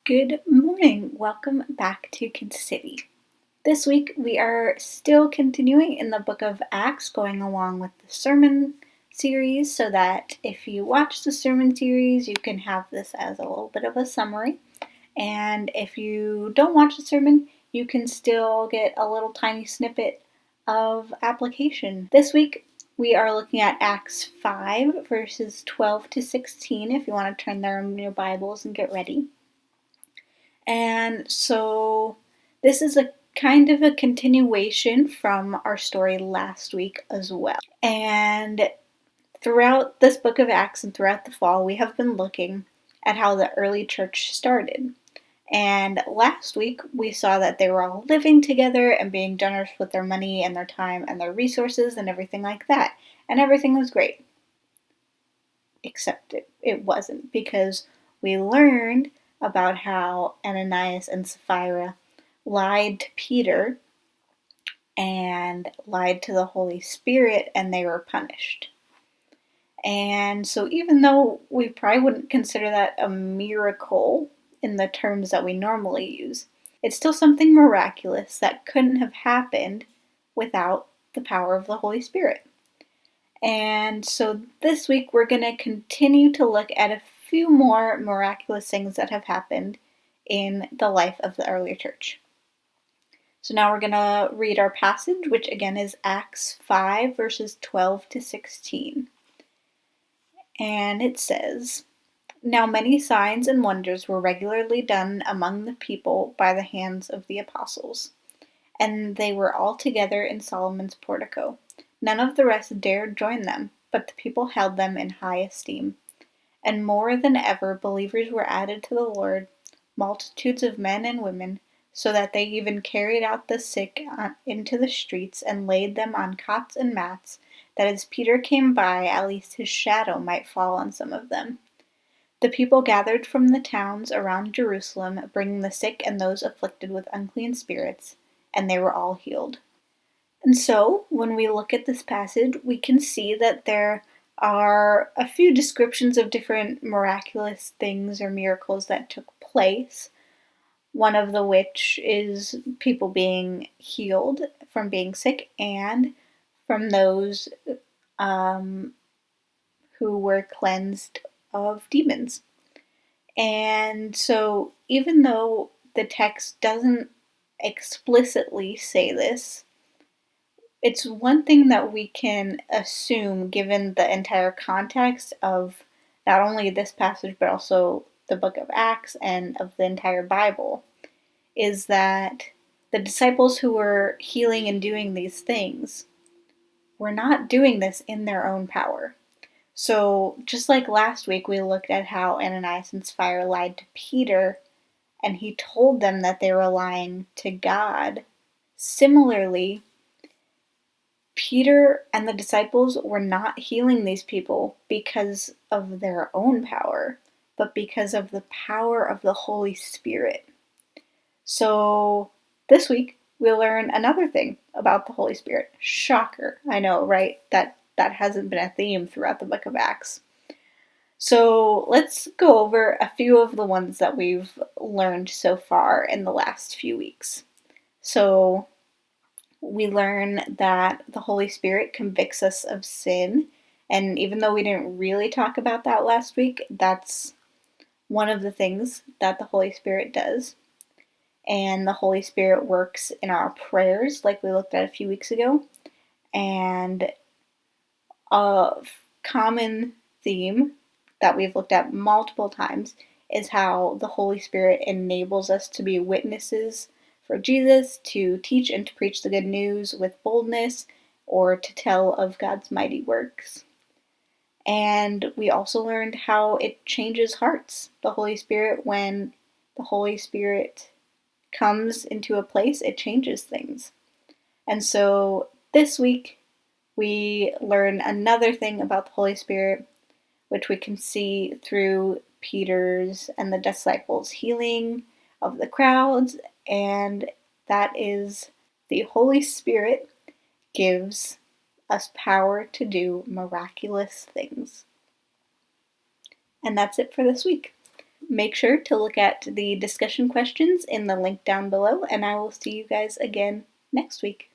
Good morning. Welcome back to Kid City. This week we are still continuing in the book of Acts, going along with the sermon series, so that if you watch the sermon series, you can have this as a little bit of a summary. And if you don't watch the sermon, you can still get a little tiny snippet of application. This week we are looking at Acts 5, verses 12 to 16, if you want to turn there in your Bibles and get ready. And so this is a kind of a continuation from our story last week as well. And throughout this book of Acts and throughout the fall, we have been looking at how the early church started. And last week, we saw that they were all living together and being generous with their money and their time and their resources and everything like that. And everything was great. Except it wasn't, because we learned about how Ananias and Sapphira lied to Peter and lied to the Holy Spirit, and they were punished. And so even though we probably wouldn't consider that a miracle in the terms that we normally use, it's still something miraculous that couldn't have happened without the power of the Holy Spirit. And so this week we're going to continue to look at a few more miraculous things that have happened in the life of the early church. So now we're going to read our passage, which again is Acts 5, verses 12 to 16. And it says, "Now many signs and wonders were regularly done among the people by the hands of the apostles, and they were all together in Solomon's portico. None of the rest dared join them, but the people held them in high esteem. And more than ever believers were added to the Lord, multitudes of men and women, so that they even carried out the sick into the streets and laid them on cots and mats, that as Peter came by, at least his shadow might fall on some of them. The people gathered from the towns around Jerusalem, bringing the sick and those afflicted with unclean spirits, and they were all healed." And so, when we look at this passage, we can see that there are a few descriptions of different miraculous things or miracles that took place. One of the which is people being healed from being sick and from those who were cleansed of demons. And so, even though the text doesn't explicitly say this, it's one thing that we can assume, given the entire context of not only this passage but also the book of Acts and of the entire Bible, is that the disciples who were healing and doing these things were not doing this in their own power. So just like last week, we looked at how Ananias and Sapphira lied to Peter, and he told them that they were lying to God. Similarly, Peter and the disciples were not healing these people because of their own power, but because of the power of the Holy Spirit. So this week, we'll learn another thing about the Holy Spirit. Shocker, I know, right? That hasn't been a theme throughout the book of Acts. So let's go over a few of the ones that we've learned so far in the last few weeks. So we learn that the Holy Spirit convicts us of sin, and even though we didn't really talk about that last week, that's one of the things that the Holy Spirit does. And the Holy Spirit works in our prayers, like we looked at a few weeks ago. And a common theme that we've looked at multiple times is how the Holy Spirit enables us to be witnesses for Jesus, to teach and to preach the good news with boldness, or to tell of God's mighty works. And we also learned how it changes hearts. The Holy Spirit, when the Holy Spirit comes into a place, it changes things. And so this week, we learn another thing about the Holy Spirit, which we can see through Peter's and the disciples' healing of the crowds, and that is the Holy Spirit gives us power to do miraculous things. And that's it for this week. make sure to look at the discussion questions in the link down below, and I will see you guys again next week.